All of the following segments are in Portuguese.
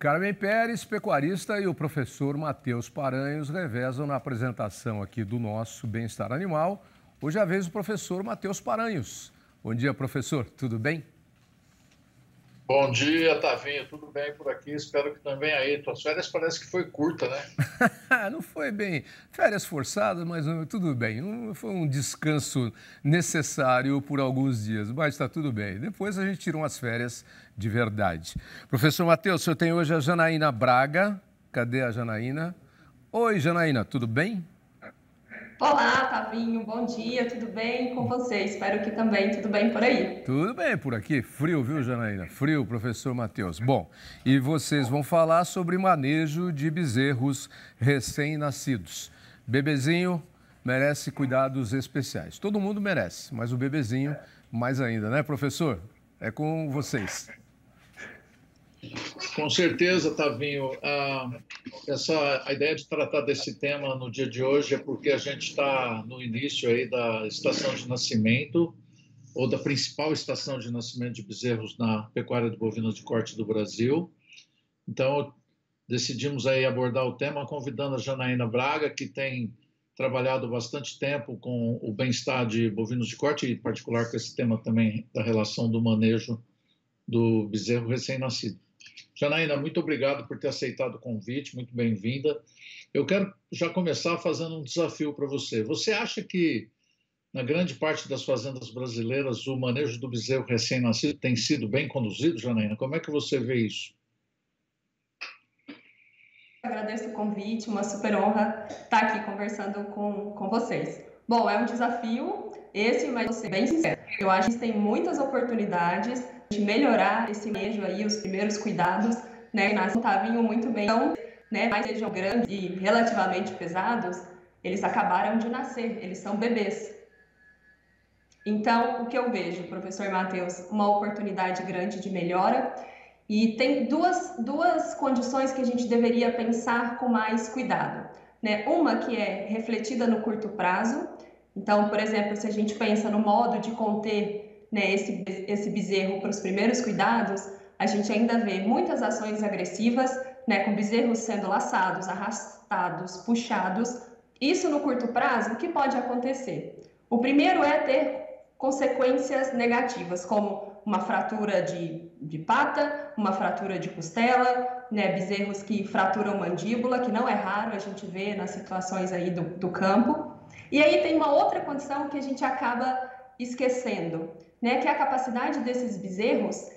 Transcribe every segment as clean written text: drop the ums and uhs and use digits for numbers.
Carmen Pérez, pecuarista, e o professor Matheus Paranhos revezam na apresentação aqui do nosso Bem-Estar Animal. Hoje é a vez do professor Matheus Paranhos. Bom dia, professor. Tudo bem? Bom dia, Tavinho. Tudo bem por aqui? Espero que também aí. Tuas férias parece que foi curta, né? Não foi bem férias forçadas, mas tudo bem. Foi um descanso necessário por alguns dias, mas está tudo bem. Depois a gente tira umas férias de verdade. Professor Matheus, o senhor tem hoje a Janaína Braga. Cadê a Janaína? Oi, Janaína, tudo bem? Olá, Tavinho, bom dia, tudo bem com você? Espero que também tudo bem por aí. Tudo bem por aqui, frio, viu, Janaína? Frio, professor Matheus. Bom, e vocês vão falar sobre manejo de bezerros recém-nascidos. Bebezinho merece cuidados especiais. Todo mundo merece, mas o bebezinho mais ainda, né, professor? É com vocês. Com certeza, Tavinho. A ideia de tratar desse tema no dia de hoje é porque a gente está no início aí da estação de nascimento, ou da principal estação de nascimento de bezerros na pecuária de bovinos de corte do Brasil. Então, decidimos aí abordar o tema convidando a Janaína Braga, que tem trabalhado bastante tempo com o bem-estar de bovinos de corte, e em particular com esse tema também da relação do manejo do bezerro recém-nascido. Janaína, muito obrigado por ter aceitado o convite, muito bem-vinda. Eu quero já começar fazendo um desafio para você. Você acha que, na grande parte das fazendas brasileiras, o manejo do bezerro recém-nascido tem sido bem conduzido, Janaína? Como é que você vê isso? Agradeço o convite, uma super honra estar aqui conversando com vocês. Bom, é um desafio esse, mas vou ser bem sincero. Eu acho que tem muitas oportunidades de melhorar esse manejo aí, os primeiros cuidados, né? Não estavam muito bem, então, né? Mas sejam grandes e relativamente pesados, eles acabaram de nascer, eles são bebês. Então, o que eu vejo, professor Matheus, uma oportunidade grande de melhora, e tem duas condições que a gente deveria pensar com mais cuidado, né? Uma que é refletida no curto prazo. Então, por exemplo, se a gente pensa no modo de conter, né, esse bezerro para os primeiros cuidados, a gente ainda vê muitas ações agressivas, né, com bezerros sendo laçados, arrastados, puxados. Isso no curto prazo, o que pode acontecer? O primeiro é ter consequências negativas, como uma fratura de pata, uma fratura de costela, né, bezerros que fraturam mandíbula, que não é raro, a gente vê nas situações aí do campo. E aí tem uma outra condição que a gente acaba esquecendo, né, que é a capacidade desses bezerros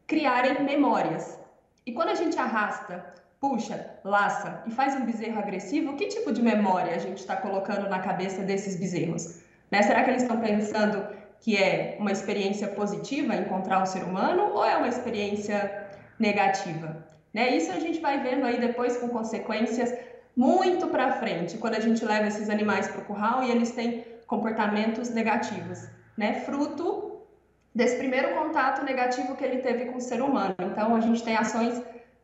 criarem memórias. E quando a gente arrasta, puxa, laça e faz um bezerro agressivo, que tipo de memória a gente está colocando na cabeça desses bezerros? Né? Será que eles estão pensando que é uma experiência positiva encontrar o ser humano ou é uma experiência negativa? Né? Isso a gente vai vendo aí depois com consequências muito para frente, quando a gente leva esses animais para o curral e eles têm comportamentos negativos, né? Fruto desse primeiro contato negativo que ele teve com o ser humano. Então, a gente tem ações,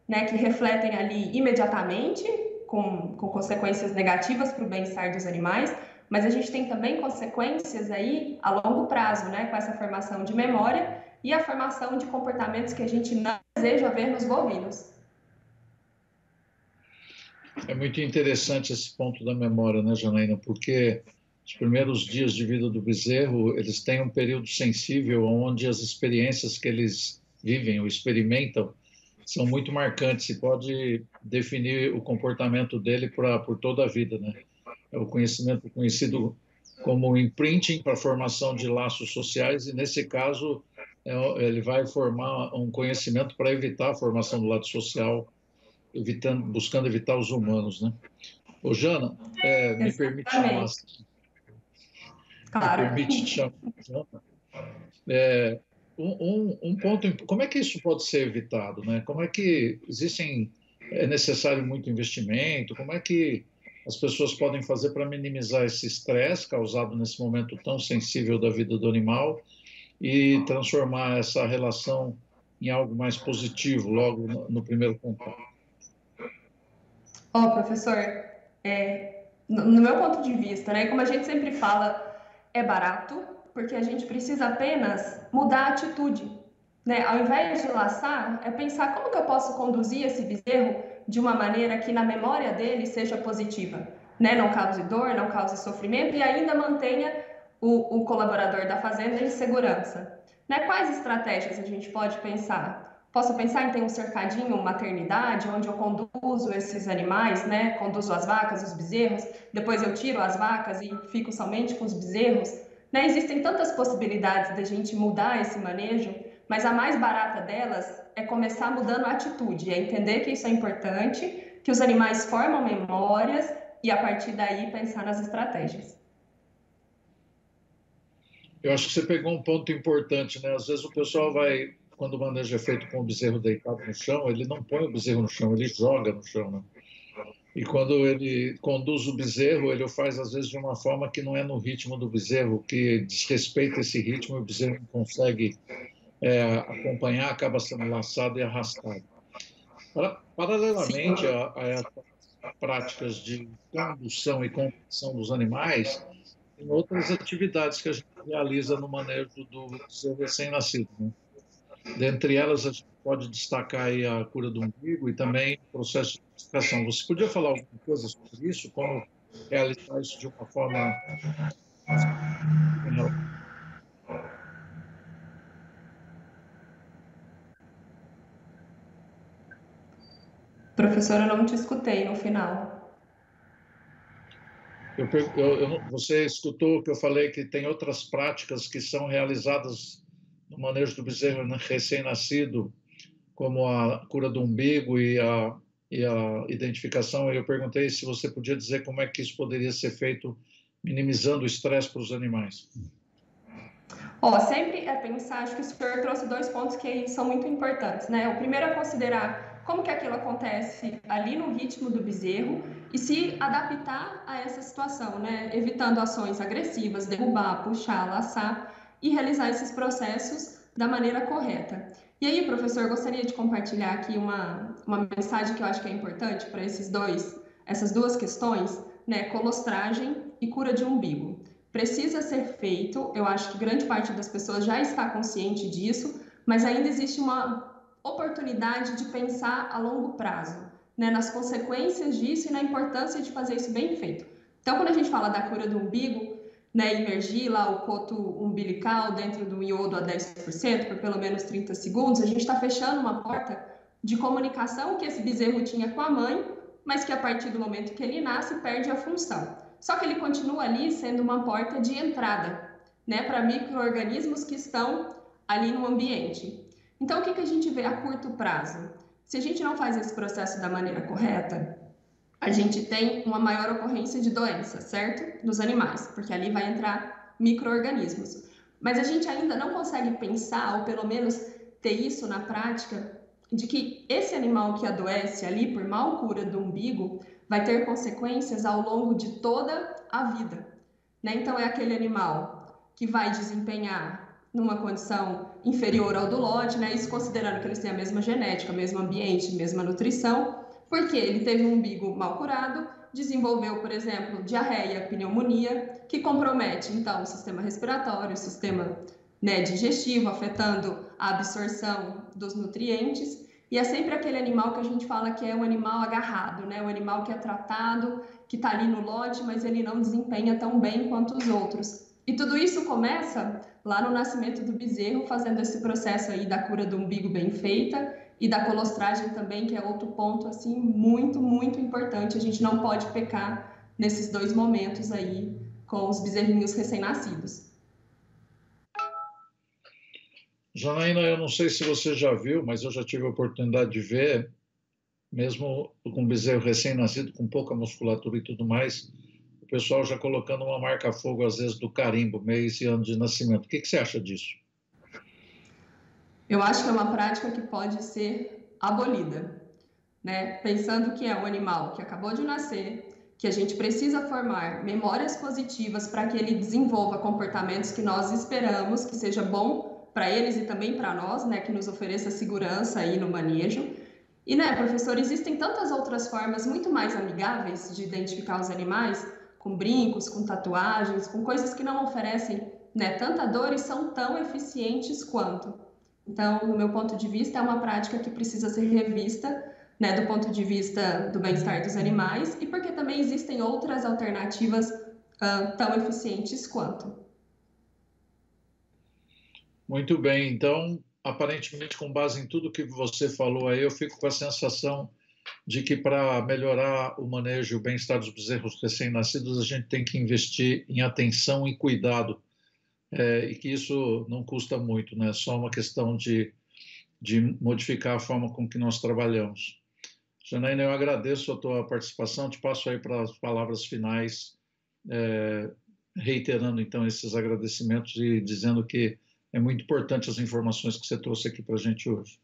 né, que refletem ali imediatamente, com consequências negativas para o bem-estar dos animais, mas a gente tem também consequências aí a longo prazo, né, com essa formação de memória e a formação de comportamentos que a gente não deseja ver nos bovinos. É muito interessante esse ponto da memória, né, Janaína? Porque os primeiros dias de vida do bezerro, eles têm um período sensível onde as experiências que eles vivem ou experimentam são muito marcantes e pode definir o comportamento dele por toda a vida, né? É o conhecimento conhecido como imprinting para a formação de laços sociais e, nesse caso, ele vai formar um conhecimento para evitar a formação do laço social, buscando evitar os humanos, né? Ô, Jana, me permite chamar... Claro. Me permite te chamar, Jana? Um ponto, como é que isso pode ser evitado, né? Como é que é necessário muito investimento? Como é que as pessoas podem fazer para minimizar esse estresse causado nesse momento tão sensível da vida do animal e transformar essa relação em algo mais positivo logo no primeiro contato? Professor, no meu ponto de vista, né, como a gente sempre fala, é barato, porque a gente precisa apenas mudar a atitude, né? Ao invés de laçar, é pensar como que eu posso conduzir esse bezerro de uma maneira que na memória dele seja positiva, né? Não cause dor, não cause sofrimento e ainda mantenha o colaborador da fazenda em segurança. Né? Quais estratégias a gente pode pensar? Posso pensar em ter um cercadinho, uma maternidade, onde eu conduzo esses animais, né? Conduzo as vacas, os bezerros, depois eu tiro as vacas e fico somente com os bezerros. Né? Existem tantas possibilidades da gente mudar esse manejo, mas a mais barata delas é começar mudando a atitude, é entender que isso é importante, que os animais formam memórias e a partir daí pensar nas estratégias. Eu acho que você pegou um ponto importante, né? Às vezes o pessoal vai, quando o manejo é feito com o bezerro deitado no chão, ele não põe o bezerro no chão, ele joga no chão, né? E quando ele conduz o bezerro, ele o faz às vezes de uma forma que não é no ritmo do bezerro, que desrespeita esse ritmo e o bezerro não consegue acompanhar, acaba sendo laçado e arrastado. Paralelamente a essas práticas de condução e condução dos animais, tem outras atividades que a gente realiza no manejo do bezerro recém-nascido, né? Dentre elas, a gente pode destacar aí a cura do umbigo e também o processo de domesticação. Você podia falar alguma coisa sobre isso? Como realizar isso de uma forma... Professora, eu não te escutei no final. Você escutou que eu falei que tem outras práticas que são realizadas no manejo do bezerro recém-nascido, como a cura do umbigo e a identificação. Eu perguntei se você podia dizer como é que isso poderia ser feito, minimizando o estresse para os animais. Sempre é pensar, acho que o senhor trouxe 2 pontos que são muito importantes, né? O primeiro é considerar como que aquilo acontece ali no ritmo do bezerro e se adaptar a essa situação, né? Evitando ações agressivas, derrubar, puxar, laçar e realizar esses processos da maneira correta. E aí, professor, eu gostaria de compartilhar aqui uma mensagem que eu acho que é importante para essas duas questões, né? Colostragem e cura de umbigo. Precisa ser feito, eu acho que grande parte das pessoas já está consciente disso, mas ainda existe uma oportunidade de pensar a longo prazo, né, nas consequências disso e na importância de fazer isso bem feito. Então, quando a gente fala da cura do umbigo, né, imergir lá o coto umbilical dentro do iodo a 10% por pelo menos 30 segundos, a gente está fechando uma porta de comunicação que esse bezerro tinha com a mãe, mas que a partir do momento que ele nasce, perde a função. Só que ele continua ali sendo uma porta de entrada, né, para micro-organismos que estão ali no ambiente. Então, o que a gente vê a curto prazo? Se a gente não faz esse processo da maneira correta, a gente tem uma maior ocorrência de doença, certo? Nos animais, porque ali vai entrar micro-organismos. Mas a gente ainda não consegue pensar, ou pelo menos ter isso na prática, de que esse animal que adoece ali por mal cura do umbigo vai ter consequências ao longo de toda a vida, né? Então, é aquele animal que vai desempenhar numa condição inferior ao do lote, né? Isso considerando que eles têm a mesma genética, mesmo ambiente, mesma nutrição, porque ele teve um umbigo mal curado, desenvolveu, por exemplo, diarreia, pneumonia, que compromete, então, o sistema respiratório, o sistema, né, digestivo, afetando a absorção dos nutrientes. E é sempre aquele animal que a gente fala que é um animal agarrado, né? O animal que é tratado, que está ali no lote, mas ele não desempenha tão bem quanto os outros. E tudo isso começa lá no nascimento do bezerro, fazendo esse processo aí da cura do umbigo bem feita e da colostragem também, que é outro ponto, assim, muito, muito importante. A gente não pode pecar nesses 2 momentos aí com os bezerrinhos recém-nascidos. Janaína, eu não sei se você já viu, mas eu já tive a oportunidade de ver, mesmo com bezerro recém-nascido, com pouca musculatura e tudo mais, o pessoal já colocando uma marca-fogo, às vezes, do carimbo, mês e ano de nascimento. O que você acha disso? Eu acho que é uma prática que pode ser abolida, né? Pensando que é um animal que acabou de nascer, que a gente precisa formar memórias positivas para que ele desenvolva comportamentos que nós esperamos que seja bom para eles e também para nós, né, que nos ofereça segurança aí no manejo. E, né, professor, existem tantas outras formas muito mais amigáveis de identificar os animais, com brincos, com tatuagens, com coisas que não oferecem, né, tanta dor e são tão eficientes quanto. Então, no meu ponto de vista, é uma prática que precisa ser revista, né, do ponto de vista do bem-estar dos animais e porque também existem outras alternativas tão eficientes quanto. Muito bem, então, aparentemente, com base em tudo que você falou aí, eu fico com a sensação de que para melhorar o manejo e o bem-estar dos bezerros recém-nascidos, a gente tem que investir em atenção e cuidado, e que isso não custa muito, né? É só uma questão de modificar a forma com que nós trabalhamos. Janaína, eu agradeço a tua participação, te passo aí para as palavras finais, reiterando então esses agradecimentos e dizendo que é muito importante as informações que você trouxe aqui para a gente hoje.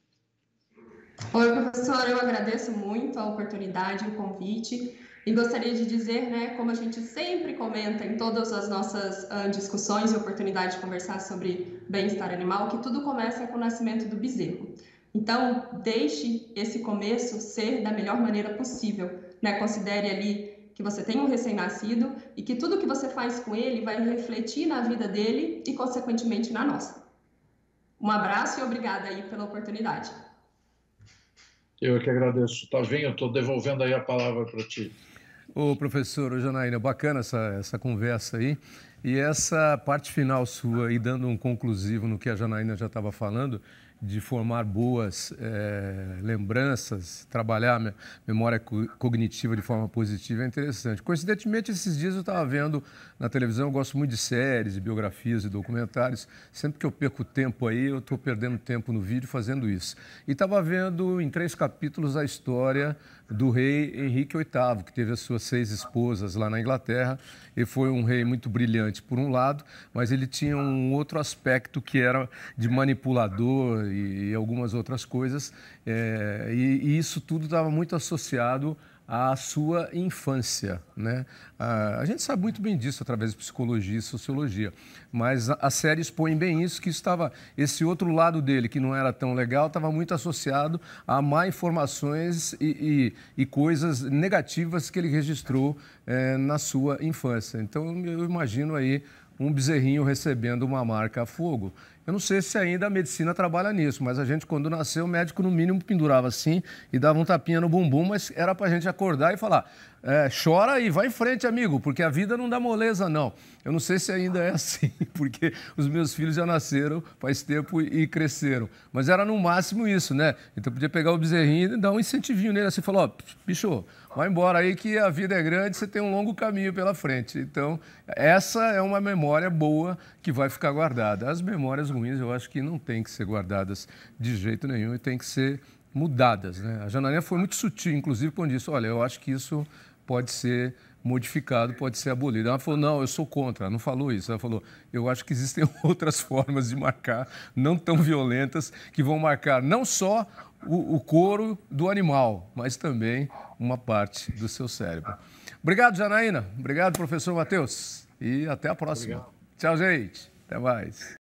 Oi, professor, eu agradeço muito a oportunidade, o convite, e gostaria de dizer, né, como a gente sempre comenta em todas as nossas discussões e oportunidade de conversar sobre bem-estar animal, que tudo começa com o nascimento do bezerro. Então, deixe esse começo ser da melhor maneira possível, né? Considere ali que você tem um recém-nascido e que tudo que você faz com ele vai refletir na vida dele e, consequentemente, na nossa. Um abraço e obrigada aí pela oportunidade. Eu que agradeço. Tavinho, eu estou devolvendo aí a palavra para ti. Ô, professor, Janaína, bacana essa conversa aí. E essa parte final sua, e dando um conclusivo no que a Janaína já estava falando, de formar boas lembranças, trabalhar a memória cognitiva de forma positiva é interessante. Coincidentemente, esses dias eu estava vendo na televisão, eu gosto muito de séries, de biografias e documentários. Sempre que eu perco tempo aí, eu estou perdendo tempo no vídeo fazendo isso. E estava vendo em 3 capítulos a história do rei Henrique VIII, que teve as suas 6 esposas lá na Inglaterra. Ele foi um rei muito brilhante, por um lado, mas ele tinha um outro aspecto que era de manipulador e algumas outras coisas. E isso tudo estava muito associado à sua infância, né? A gente sabe muito bem disso através de psicologia e sociologia, mas a série expõe bem isso, que estava, esse outro lado dele, que não era tão legal, estava muito associado a má informações e coisas negativas que ele registrou na sua infância. Então, eu imagino aí um bezerrinho recebendo uma marca a fogo. Eu não sei se ainda a medicina trabalha nisso, mas a gente, quando nasceu, o médico, no mínimo, pendurava assim e dava um tapinha no bumbum, mas era para a gente acordar e falar, chora e vai em frente, amigo, porque a vida não dá moleza, não. Eu não sei se ainda é assim, porque os meus filhos já nasceram faz tempo e cresceram. Mas era no máximo isso, né? Então, podia pegar o bezerrinho e dar um incentivinho nele, assim, falar, bicho, vai embora aí que a vida é grande, você tem um longo caminho pela frente. Então, essa é uma memória boa que vai ficar guardada. As memórias ruins, eu acho que não tem que ser guardadas de jeito nenhum e tem que ser mudadas, né? A Janaína foi muito sutil, inclusive, quando disse, olha, eu acho que isso pode ser modificado, pode ser abolido. Ela falou, não, eu sou contra. Ela não falou isso. Ela falou, eu acho que existem outras formas de marcar, não tão violentas, que vão marcar não só o couro do animal, mas também uma parte do seu cérebro. Obrigado, Janaína. Obrigado, professor Matheus. E até a próxima. Obrigado. Tchau, gente. Até mais.